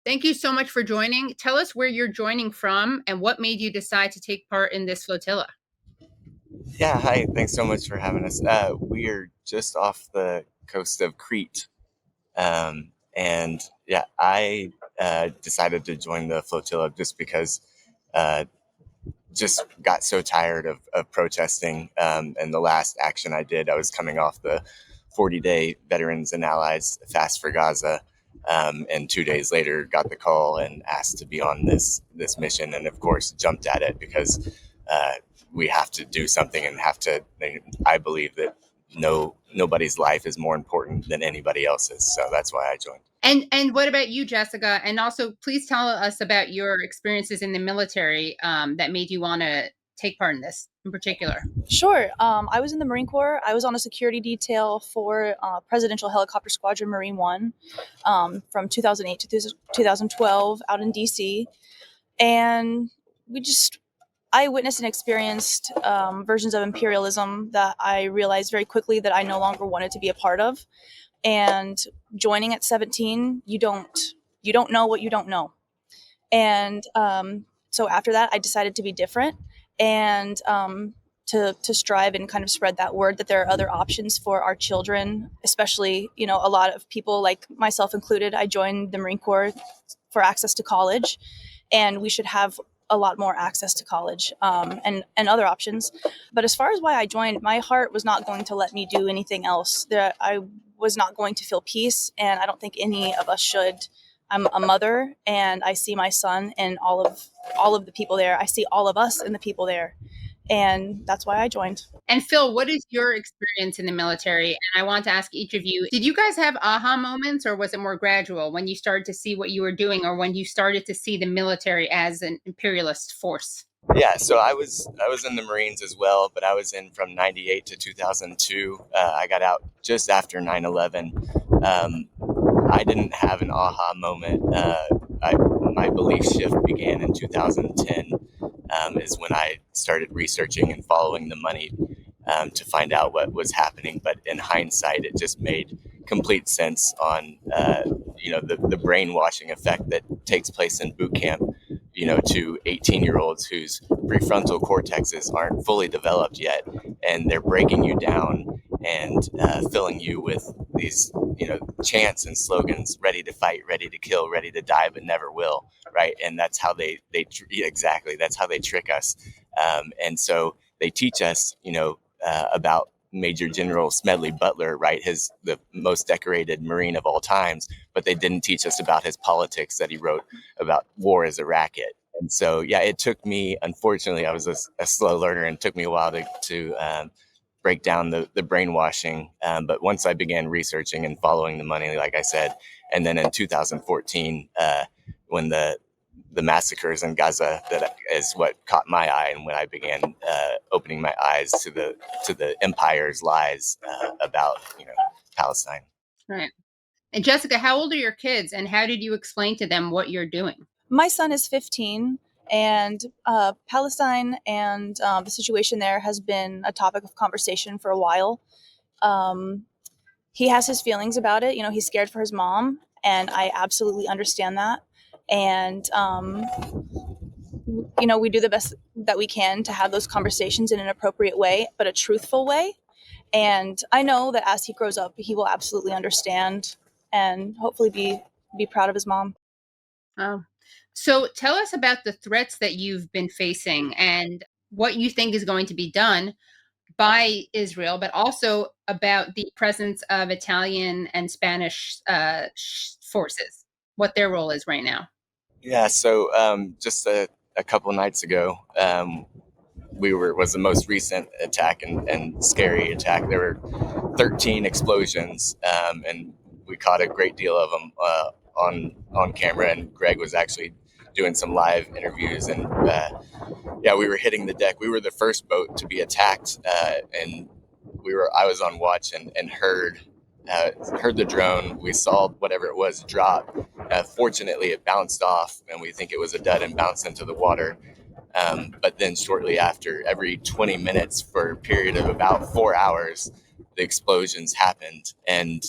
Thank you so much for joining. Tell us where you're joining from and what made you decide to take part in this flotilla. Yeah, hi. Thanks so much for having us. We are just off the coast of Crete. And yeah, I decided to join the flotilla just because uh, just got so tired of protesting. And the last action I did, I was coming off the 40-day Veterans and Allies Fast for Gaza. And 2 days later, got the call and asked to be on this mission, and of course, jumped at it because uh, we have to do something and have to. I believe that nobody's life is more important than anybody else's, so that's why I joined. And what about you, Jessica? And also, please tell us about your experiences in the military that made you want to take part in this in particular. Sure. I was in the Marine Corps. I was on a security detail for Presidential Helicopter Squadron Marine One from 2008 to 2012 out in DC. And we just, I witnessed and experienced versions of imperialism that I realized very quickly that I no longer wanted to be a part of. And joining at 17, you don't know what you don't know. And so after that, I decided to be different and to strive and kind of spread that word that there are other options for our children, especially, a lot of people like myself included. I joined the Marine Corps for access to college, and we should have a lot more access to college and other options. But as far as why I joined, my heart was not going to let me do anything else. I was not going to feel peace, and I don't think any of us should. I'm a mother, and I see my son and all of the people there. I see all of us and the people there, and that's why I joined. And Phil, what is your experience in the military? And I want to ask each of you, did you guys have aha moments, or was it more gradual when you started to see what you were doing, or when you started to see the military as an imperialist force? Yeah, so I was in the Marines as well, but I was in from '98 to 2002. I got out just after 9/11. Um, I didn't have an aha moment. My belief shift began in 2010. Is when I started researching and following the money to find out what was happening. But in hindsight, it just made complete sense on the brainwashing effect that takes place in boot camp. To 18-year-olds whose prefrontal cortexes aren't fully developed yet, and they're breaking you down and filling you with these chants and slogans: ready to fight, ready to kill, ready to die, but never will. Right, and that's how exactly that's how they trick us. And so they teach us, about Major General Smedley Butler, right? The most decorated Marine of all times, but they didn't teach us about his politics that he wrote about war as a racket. And so, yeah, it took me, unfortunately, I was a slow learner, and it took me a while to break down the brainwashing. But once I began researching and following the money, like I said, and then in 2014, when the massacres in Gaza, that is what caught my eye, and when I began opening my eyes to the empire's lies about Palestine. Right. And Jessica, how old are your kids, and how did you explain to them what you're doing? My son is 15, and Palestine and the situation there has been a topic of conversation for a while. Um, he has his feelings about it. He's scared for his mom, and I absolutely understand that. And we do the best that we can to have those conversations in an appropriate way, but a truthful way. And I know that as he grows up, he will absolutely understand and hopefully be proud of his mom. Oh. So tell us about the threats that you've been facing and what you think is going to be done by Israel, but also about the presence of Italian and Spanish forces, what their role is right now. Yeah, so just a couple nights ago, was the most recent attack and scary attack. There were 13 explosions, and we caught a great deal of them on camera. And Greg was actually doing some live interviews, and yeah, we were hitting the deck. We were the first boat to be attacked, and I was on watch and heard the drone. We saw whatever it was drop. Fortunately, it bounced off, and we think it was a dud and bounced into the water. But then shortly after, every 20 minutes for a period of about 4 hours, the explosions happened. And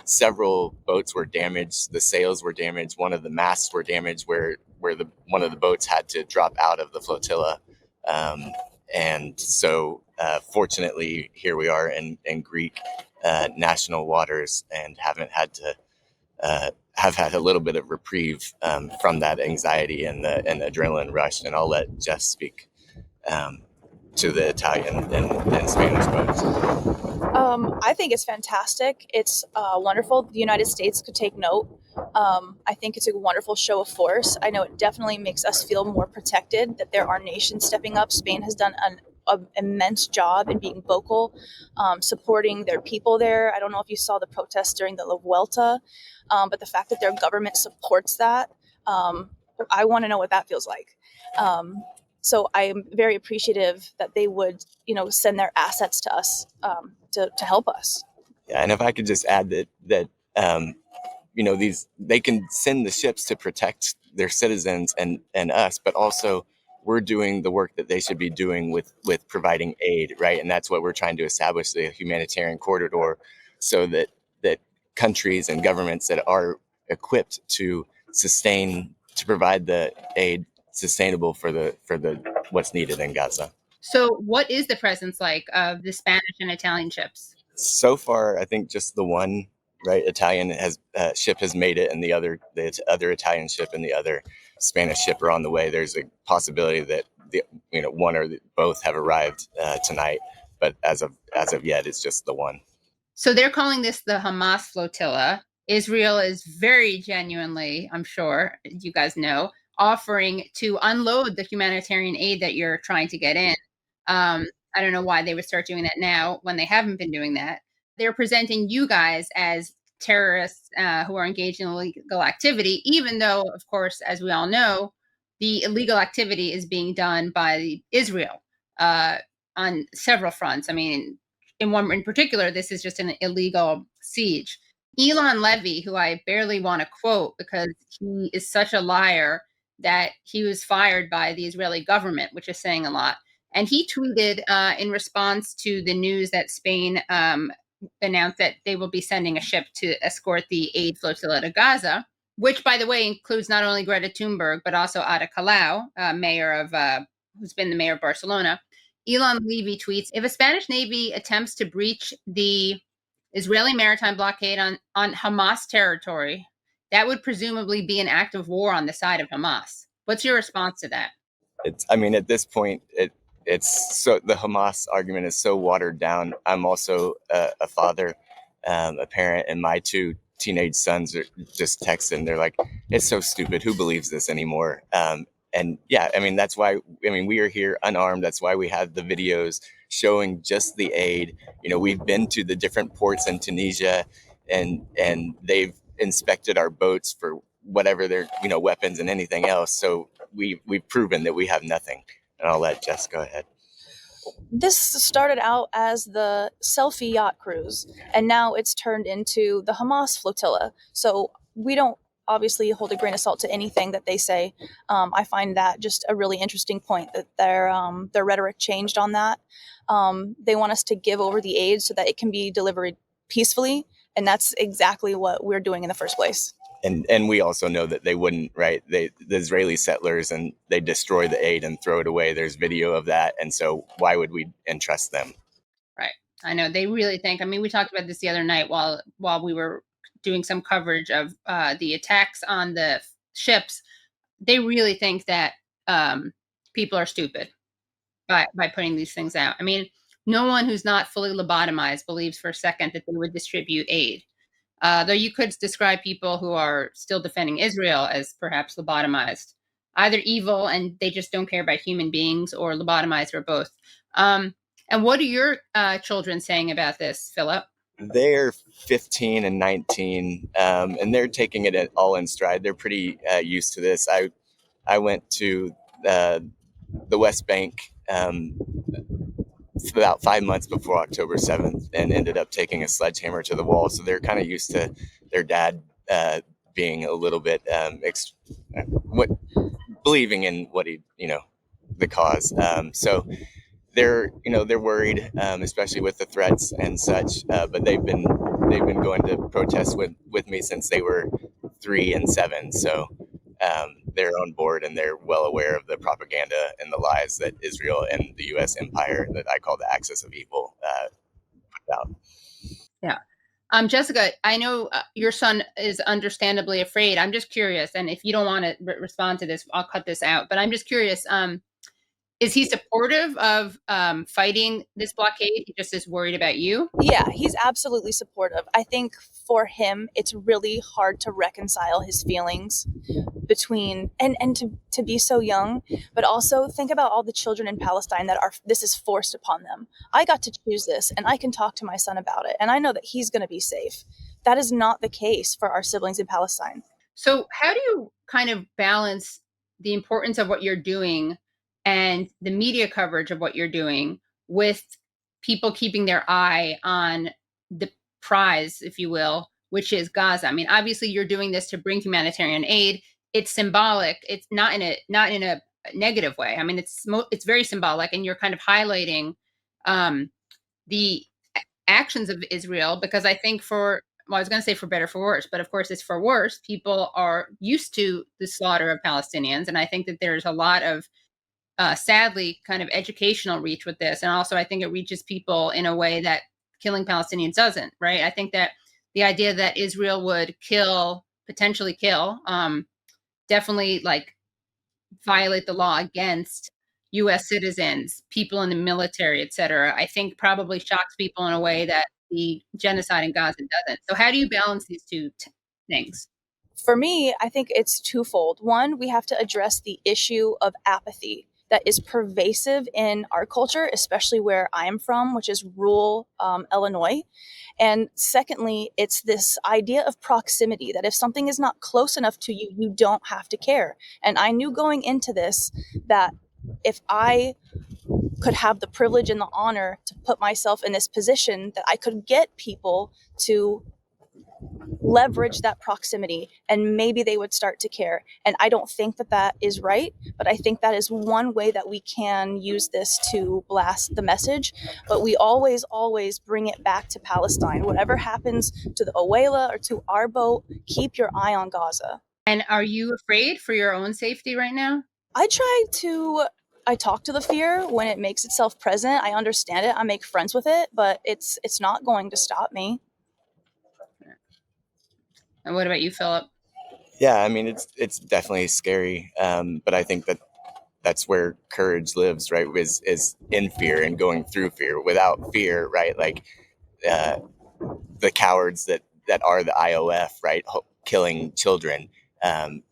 several boats were damaged. The sails were damaged. One of the masts were damaged where one of the boats had to drop out of the flotilla. And so fortunately, here we are in Greek national waters and haven't had to have had a little bit of reprieve from that anxiety and the adrenaline rush. And I'll let Jess speak to the Italian and Spanish boats. I think it's fantastic. It's wonderful. The United States could take note. I think it's a wonderful show of force. I know it definitely makes us feel more protected that there are nations stepping up. Spain has done an immense job in being vocal, supporting their people there. I don't know if you saw the protests during the La Vuelta, but the fact that their government supports that, I want to know what that feels like. So I am very appreciative that they would, send their assets to us to help us. Yeah, and if I could just add that they can send the ships to protect their citizens and us, but also we're doing the work that they should be doing with providing aid, right? And that's what we're trying to establish, the humanitarian corridor, so that countries and governments that are equipped to provide the aid sustainable for the what's needed in Gaza. So what is the presence like of the Spanish and Italian ships? So far, I think just the one, right, Italian ship has made it, and the other Italian ship and the other Spanish ship are on the way. There's a possibility that one or both have arrived tonight, but as of yet, it's just the one. So they're calling this the Hamas flotilla. Israel is very genuinely, I'm sure you guys know, offering to unload the humanitarian aid that you're trying to get in. I don't know why they would start doing that now when they haven't been doing that. They're presenting you guys as terrorists who are engaged in illegal activity, even though, of course, as we all know, the illegal activity is being done by Israel on several fronts. I mean, in particular, this is just an illegal siege. Elon Levy, who I barely want to quote because he is such a liar that he was fired by the Israeli government, which is saying a lot. And he tweeted in response to the news that Spain announced that they will be sending a ship to escort the aid flotilla to Gaza, which, by the way, includes not only Greta Thunberg, but also Ada Colau, who's been the mayor of Barcelona. Elon Levy tweets, if a Spanish Navy attempts to breach the Israeli maritime blockade on Hamas territory, that would presumably be an act of war on the side of Hamas. What's your response to that? At this point, it's so the Hamas argument is so watered down. I'm also a father, a parent, and my two teenage sons are just texting. They're like, it's so stupid. Who believes this anymore? And yeah, that's why, we are here unarmed. That's why we have the videos showing just the aid. We've been to the different ports in Tunisia and they've inspected our boats for whatever their, weapons and anything else. So we've proven that we have nothing. And I'll let Jess go ahead. This started out as the selfie yacht cruise, and now it's turned into the Hamas flotilla. So we don't obviously hold a grain of salt to anything that they say. I find that just a really interesting point that their rhetoric changed on that. They want us to give over the aid so that it can be delivered peacefully, and that's exactly what we're doing in the first place. And we also know that they wouldn't, right? The Israeli settlers, and they destroy the aid and throw it away. There's video of that, and so why would we entrust them? Right. I know they really think. We talked about this the other night while we were doing some coverage of the attacks on the ships. They really think that people are stupid by putting these things out. No one who's not fully lobotomized believes for a second that they would distribute aid. Though you could describe people who are still defending Israel as perhaps lobotomized, either evil and they just don't care about human beings, or lobotomized, or both. And what are your children saying about this, Phillip? They're 15 and 19, and they're taking it all in stride. They're pretty used to this. I went to the West Bank about 5 months before October 7th and ended up taking a sledgehammer to the wall. So they're kind of used to their dad being a little bit believing in what he, the cause. So they're worried, especially with the threats and such. But they've been they've been going to protest with me since they were 3 and 7. So they're on board and they're well aware of the propaganda and the lies that Israel and the U.S. empire, that I call the axis of evil, put out. Yeah. Jessica, I know your son is understandably afraid. I'm just curious, and if you don't want to respond to this, I'll cut this out. But I'm just curious, is he supportive of fighting this blockade? He just is worried about you? Yeah, he's absolutely supportive. I think for him, it's really hard to reconcile his feelings between and to be so young, but also think about all the children in Palestine that are this is forced upon them. I got to choose this, and I can talk to my son about it, and I know that he's going to be safe. That is not the case for our siblings in Palestine. So how do you kind of balance the importance of what you're doing and the media coverage of what you're doing with people keeping their eye on the prize, if you will, which is Gaza? I mean, obviously you're doing this to bring humanitarian aid. It's symbolic. It's not in a negative way. I mean, it's very symbolic, and you're kind of highlighting the actions of Israel, because I think well, I was going to say for better, for worse, but of course it's for worse. People are used to the slaughter of Palestinians. And I think that there's a lot of, sadly, kind of educational reach with this. And also, I think it reaches people in a way that killing Palestinians doesn't, right? I think that the idea that Israel would potentially kill, definitely like violate the law against U.S. citizens, people in the military, et cetera, I think probably shocks people in a way that the genocide in Gaza doesn't. So how do you balance these two things? For me, I think it's twofold. One, we have to address the issue of apathy that is pervasive in our culture, especially where I'm from, which is rural Illinois. And secondly, it's this idea of proximity, that if something is not close enough to you, you don't have to care. And I knew going into this that if I could have the privilege and the honor to put myself in this position, that I could get people to leverage that proximity and maybe they would start to care. And I don't think that that is right, but I think that is one way that we can use this to blast the message. But we always bring it back to Palestine. Whatever happens to the Awela or to our boat, keep your eye on Gaza. And are you afraid for your own safety right now? I talk to the fear when it makes itself present. I understand it. I make friends with it, but it's not going to stop me. And what about you, Philip? Yeah, I mean, it's definitely scary, but I think that's where courage lives, right? Is in fear and going through fear. Without fear, right? Like the cowards that are the IOF, right? Killing children,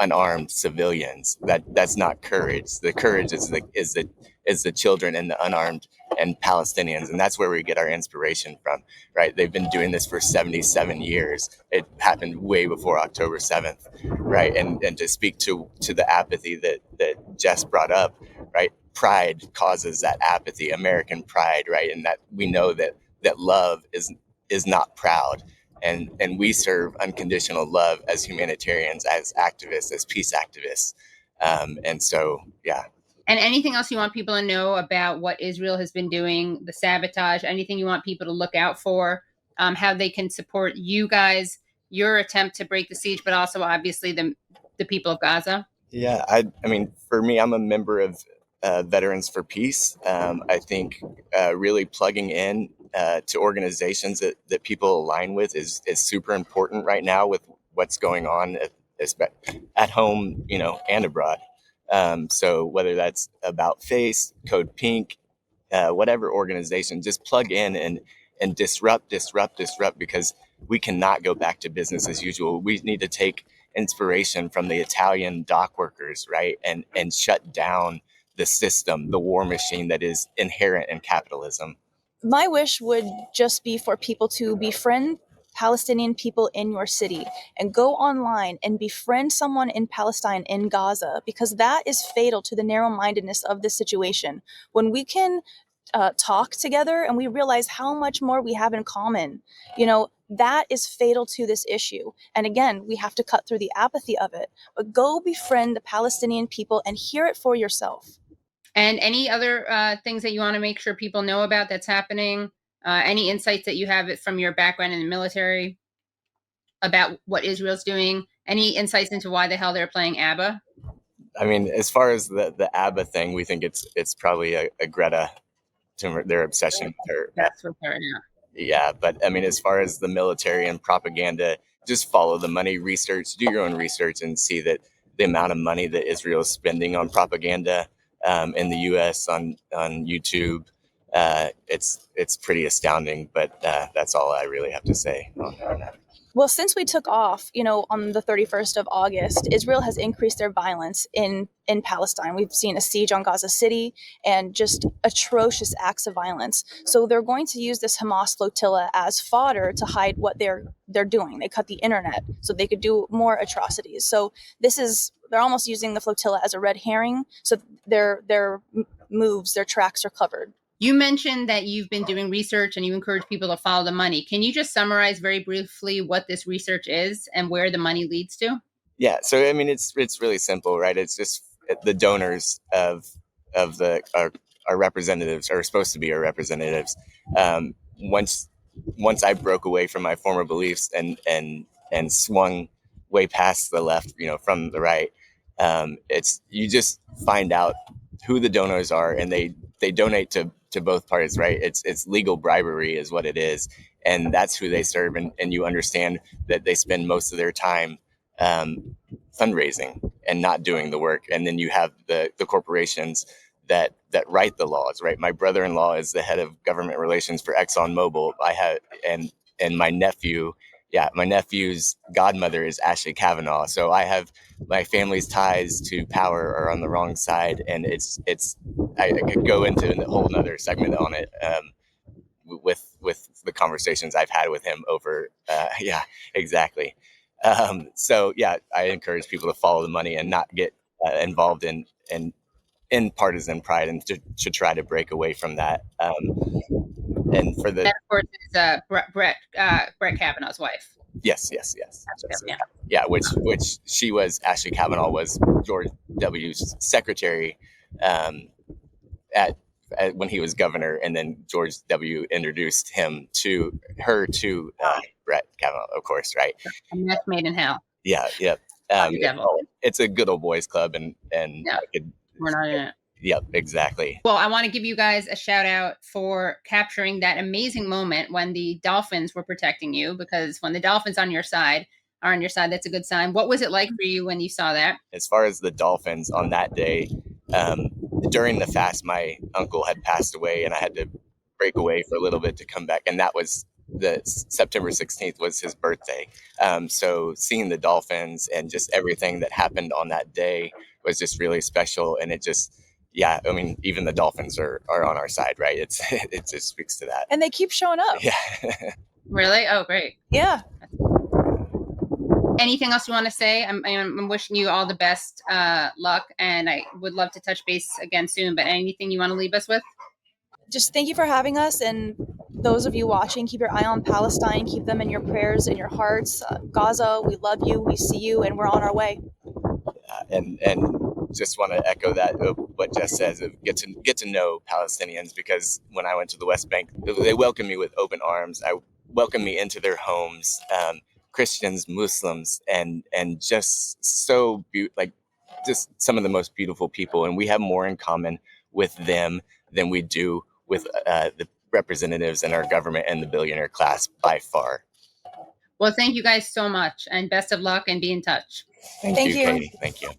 unarmed civilians. That's not courage. The courage is the children and the unarmed and Palestinians, and that's where we get our inspiration from, right? They've been doing this for 77 years. It happened way before October 7th, right? And to speak to the apathy that Jess brought up, right? Pride causes that apathy, American pride, right? And that we know that love is not proud. And we serve unconditional love as humanitarians, as activists, as peace activists. And so, yeah. And anything else you want people to know about what Israel has been doing, the sabotage, anything you want people to look out for, how they can support you guys, your attempt to break the siege, but also obviously the people of Gaza? Yeah, I mean, for me, I'm a member of Veterans for Peace. I think really plugging in to organizations that people align with is super important right now with what's going on at home, and abroad. So whether that's About Face, Code Pink, whatever organization, just plug in and disrupt, because we cannot go back to business as usual. We need to take inspiration from the Italian dock workers, right? And shut down the system, the war machine that is inherent in capitalism. My wish would just be for people to befriend Palestinian people in your city and go online and befriend someone in Palestine, in Gaza, because that is fatal to the narrow-mindedness of this situation. When we can talk together and we realize how much more we have in common, that is fatal to this issue. And again, we have to cut through the apathy of it, but go befriend the Palestinian people and hear it for yourself. And any other things that you want to make sure people know about that's happening Any insights that you have from your background in the military about what Israel's doing? Any insights into why the hell they're playing ABBA? I mean, as far as the ABBA thing, we think it's probably a Greta, their obsession with her. That's what they're, yeah. Yeah, but I mean, as far as the military and propaganda, just follow the money, research, do your own research, and see that the amount of money that Israel is spending on propaganda in the U.S. on YouTube, it's pretty astounding. But that's all I really have to say on that. Well, since we took off, on the 31st of August, Israel has increased their violence in Palestine. We've seen a siege on Gaza City and just atrocious acts of violence. So they're going to use this Hamas flotilla as fodder to hide what they're doing. They cut the internet so they could do more atrocities. So they're almost using the flotilla as a red herring. So their moves, their tracks are covered. You mentioned that you've been doing research and you encourage people to follow the money. Can you just summarize very briefly what this research is and where the money leads to? Yeah, so I mean, it's really simple, right? It's just the donors of our representatives are supposed to be our representatives. Once I broke away from my former beliefs and swung way past the left, from the right, it's you just find out who the donors are, and they donate to both parties, right? It's legal bribery is what it is, and that's who they serve, and you understand that they spend most of their time fundraising and not doing the work. And then you have the corporations that write the laws, right? My brother-in-law is the head of government relations for ExxonMobil. And my nephew's godmother is Ashley Kavanaugh. So I have my family's ties to power are on the wrong side, and I could go into a whole nother segment on it with the conversations I've had with him over. Yeah, exactly. So yeah, I encourage people to follow the money and not get involved in partisan pride, and to try to break away from that. And for that, of course, is Brett Kavanaugh's wife. Yes. Yeah, which she was. Ashley Kavanaugh was George W.'s secretary at when he was governor, and then George W. introduced her to Brett Kavanaugh, of course, right? A mess made in hell. Yeah. It's a good old boys club, and yeah, we're not in it. Yep, exactly. Well, I want to give you guys a shout out for capturing that amazing moment when the Dolphins were protecting you, because when the Dolphins are on your side, that's a good sign. What was it like for you when you saw that? As far as the Dolphins on that day, during the fast, my uncle had passed away, and I had to break away for a little bit to come back. And that was September 16th was his birthday. So seeing the Dolphins and just everything that happened on that day was just really special. And it just, yeah, I mean, even the Dolphins are on our side, right? It just speaks to that. And they keep showing up. Yeah. Really? Oh, great. Yeah. Anything else you want to say? I'm wishing you all the best luck, and I would love to touch base again soon, but anything you want to leave us with? Just thank you for having us, and those of you watching, keep your eye on Palestine, keep them in your prayers, in your hearts. Gaza, we love you, we see you, and we're on our way. And just want to echo that what Jess says of get to know Palestinians, because when I went to the West Bank, they welcomed me with open arms. Welcomed me into their homes, Christians, Muslims, and just so just some of the most beautiful people. And we have more in common with them than we do with the representatives in our government and the billionaire class by far. Well, thank you guys so much, and best of luck, and be in touch. Thank you, Katie. Thank you.